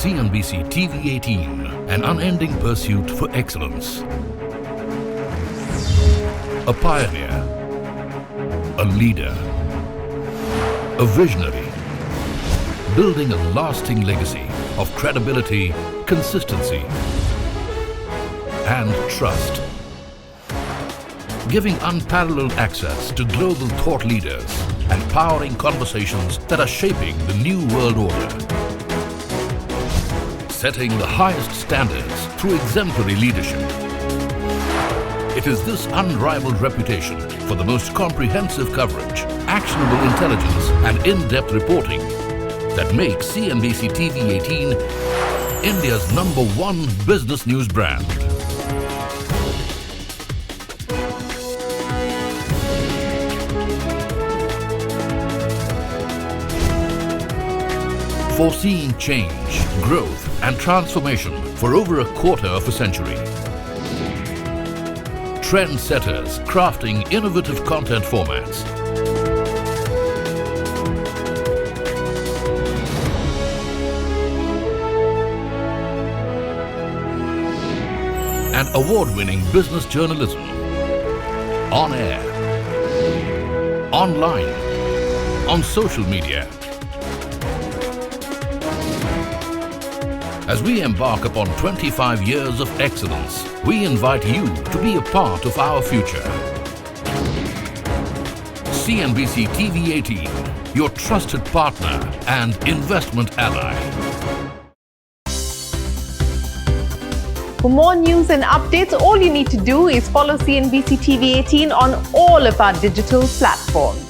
CNBC-TV18, an unending pursuit for excellence. A pioneer, a leader, a visionary, building a lasting legacy of credibility, consistency, and trust. Giving unparalleled access to global thought leaders and powering conversations that are shaping the new world order. Setting the highest standards through exemplary leadership. It is this unrivaled reputation for the most comprehensive coverage, actionable intelligence, and in-depth reporting that makes CNBC-TV18 India's #1 business news brand. Foreseeing change, growth, and transformation for over a quarter of a century. Trendsetters crafting innovative content formats. And award-winning business journalism. On air, online, on social media. As we embark upon 25 years of excellence, we invite you to be a part of our future. CNBC-TV18, your trusted partner and investment ally. For more news and updates, all you need to do is follow CNBC-TV18 on all of our digital platforms.